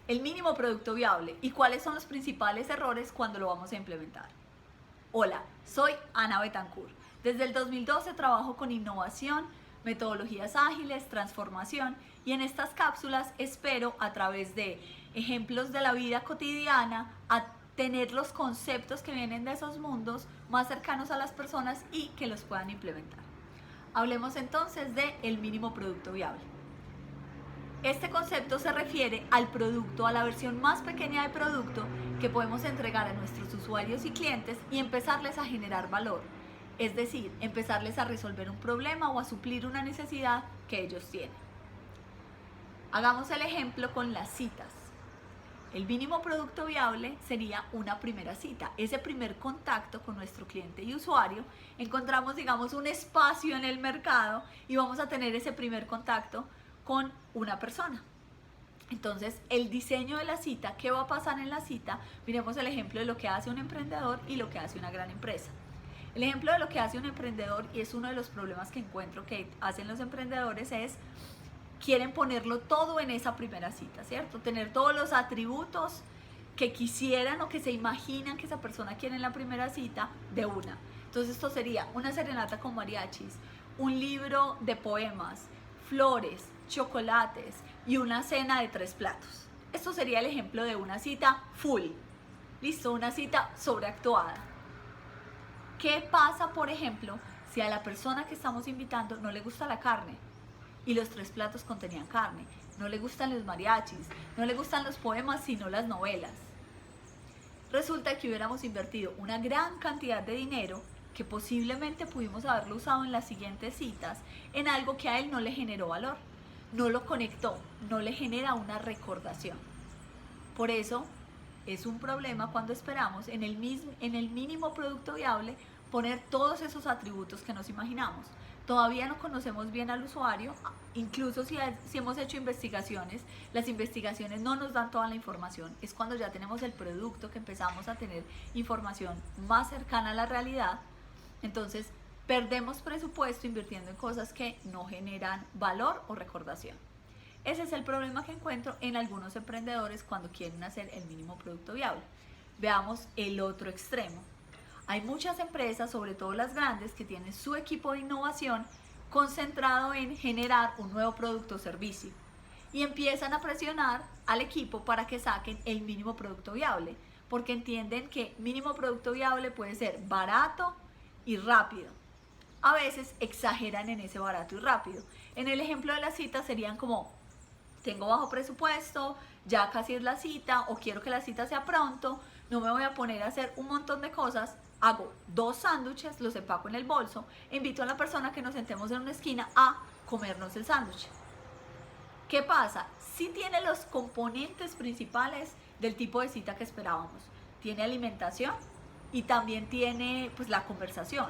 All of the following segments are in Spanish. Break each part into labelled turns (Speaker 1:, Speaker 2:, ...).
Speaker 1: el mínimo producto viable y cuáles son los principales errores cuando lo vamos a implementar. Hola, soy Ana Betancourt. Desde el 2012 trabajo con innovación, metodologías ágiles, transformación, y en estas cápsulas espero, a través de ejemplos de la vida cotidiana, a tener los conceptos que vienen de esos mundos más cercanos a las personas y que los puedan implementar. Hablemos entonces de el mínimo producto viable. Este concepto se refiere al producto, a la versión más pequeña de producto que podemos entregar a nuestros usuarios y clientes y empezarles a generar valor. Es decir, empezarles a resolver un problema o a suplir una necesidad que ellos tienen. Hagamos el ejemplo con las citas. El mínimo producto viable sería una primera cita. Ese primer contacto con nuestro cliente y usuario, encontramos, digamos, un espacio en el mercado y vamos a tener ese primer contacto con una persona. Entonces, el diseño de la cita, ¿qué va a pasar en la cita? Miremos el ejemplo de lo que hace un emprendedor y lo que hace una gran empresa. El ejemplo de lo que hace un emprendedor, y es uno de los problemas que encuentro que hacen los emprendedores, es quieren ponerlo todo en esa primera cita, ¿cierto? Tener todos los atributos que quisieran o que se imaginan que esa persona quiere en la primera cita de una. Entonces esto sería una serenata con mariachis, un libro de poemas, flores, chocolates y una cena de 3 platos. Esto sería el ejemplo de una cita full. Listo, una cita sobreactuada. ¿Qué pasa, por ejemplo, si a la persona que estamos invitando no le gusta la carne y los 3 platos contenían carne? No le gustan los mariachis, no le gustan los poemas, sino las novelas. Resulta que hubiéramos invertido una gran cantidad de dinero que posiblemente pudimos haberlo usado en las siguientes citas en algo que a él no le generó valor, no lo conectó, no le genera una recordación. Por eso es un problema cuando esperamos en el mínimo producto viable poner todos esos atributos que nos imaginamos. Todavía no conocemos bien al usuario, incluso si hemos hecho investigaciones, las investigaciones no nos dan toda la información. Es cuando ya tenemos el producto que empezamos a tener información más cercana a la realidad. Entonces perdemos presupuesto invirtiendo en cosas que no generan valor o recordación. Ese es el problema que encuentro en algunos emprendedores cuando quieren hacer el mínimo producto viable. Veamos el otro extremo. Hay muchas empresas, sobre todo las grandes, que tienen su equipo de innovación concentrado en generar un nuevo producto o servicio y empiezan a presionar al equipo para que saquen el mínimo producto viable, porque entienden que mínimo producto viable puede ser barato y rápido. A veces exageran en ese barato y rápido. En el ejemplo de la cita serían como: tengo bajo presupuesto, ya casi es la cita, o quiero que la cita sea pronto, no me voy a poner a hacer un montón de cosas, hago 2 sándwiches, los empaco en el bolso, invito a la persona que nos sentemos en una esquina a comernos el sándwich. ¿Qué pasa? Sí tiene los componentes principales del tipo de cita que esperábamos. Tiene alimentación y también tiene, pues, la conversación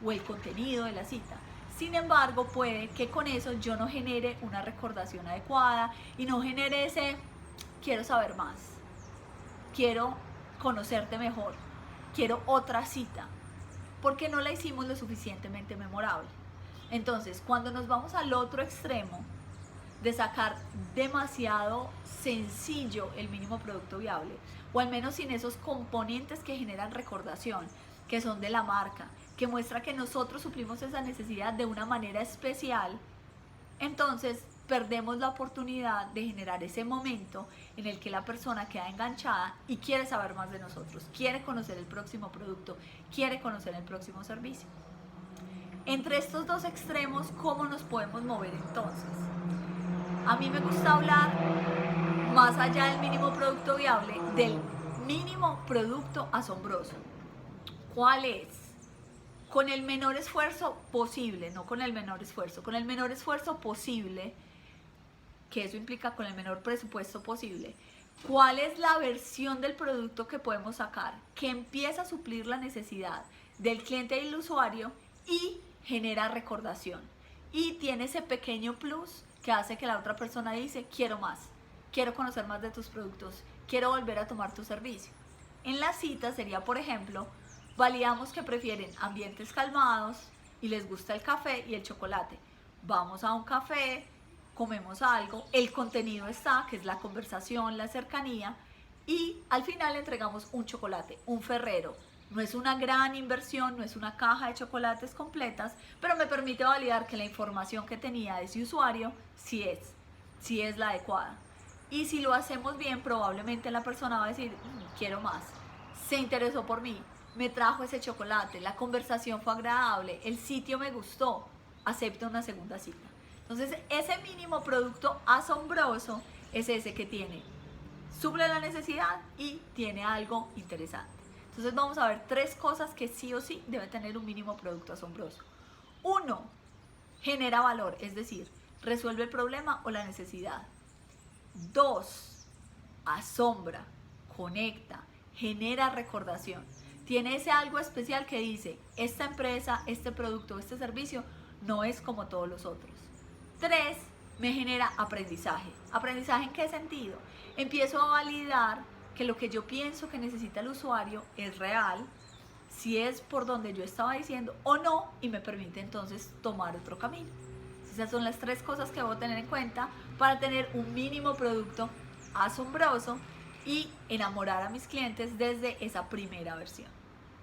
Speaker 1: o el contenido de la cita. Sin embargo, puede que con eso yo no genere una recordación adecuada y no genere ese quiero saber más, quiero conocerte mejor, quiero otra cita, porque no la hicimos lo suficientemente memorable. Entonces, cuando nos vamos al otro extremo de sacar demasiado sencillo el mínimo producto viable, o al menos sin esos componentes que generan recordación, que son de la marca, que muestra que nosotros suplimos esa necesidad de una manera especial, entonces perdemos la oportunidad de generar ese momento en el que la persona queda enganchada y quiere saber más de nosotros, quiere conocer el próximo producto, quiere conocer el próximo servicio. Entre estos dos extremos, ¿cómo nos podemos mover entonces? A mí me gusta hablar, más allá del mínimo producto viable, del mínimo producto asombroso. ¿Cuál es? Con el menor esfuerzo posible, no con el menor esfuerzo, con el menor esfuerzo posible, que eso implica con el menor presupuesto posible. ¿Cuál es la versión del producto que podemos sacar que empieza a suplir la necesidad del cliente y del usuario y genera recordación? Y tiene ese pequeño plus que hace que la otra persona dice: quiero más, quiero conocer más de tus productos, quiero volver a tomar tu servicio. En la cita sería, por ejemplo, validamos que prefieren ambientes calmados y les gusta el café y el chocolate. Vamos a un café comemos algo, el contenido está, que es la conversación, la cercanía, y al final entregamos un chocolate, un Ferrero. No es una gran inversión, no es una caja de chocolates completas, pero me permite validar que la información que tenía de ese usuario sí es la adecuada. Y si lo hacemos bien, probablemente la persona va a decir, quiero más. Se interesó por mí, me trajo ese chocolate, la conversación fue agradable, el sitio me gustó, acepto una segunda cita. Entonces, ese mínimo producto asombroso es ese que suple la necesidad y tiene algo interesante. Entonces vamos a ver 3 cosas que sí o sí debe tener un mínimo producto asombroso. 1, genera valor, es decir, resuelve el problema o la necesidad. 2, asombra, conecta, genera recordación. Tiene ese algo especial que dice, esta empresa, este producto, este servicio no es como todos los otros. 3, me genera aprendizaje. ¿Aprendizaje en qué sentido? Empiezo a validar que lo que yo pienso que necesita el usuario es real, si es por donde yo estaba diciendo o no, y me permite entonces tomar otro camino. Esas son las 3 cosas que debo tener en cuenta para tener un mínimo producto asombroso y enamorar a mis clientes desde esa primera versión.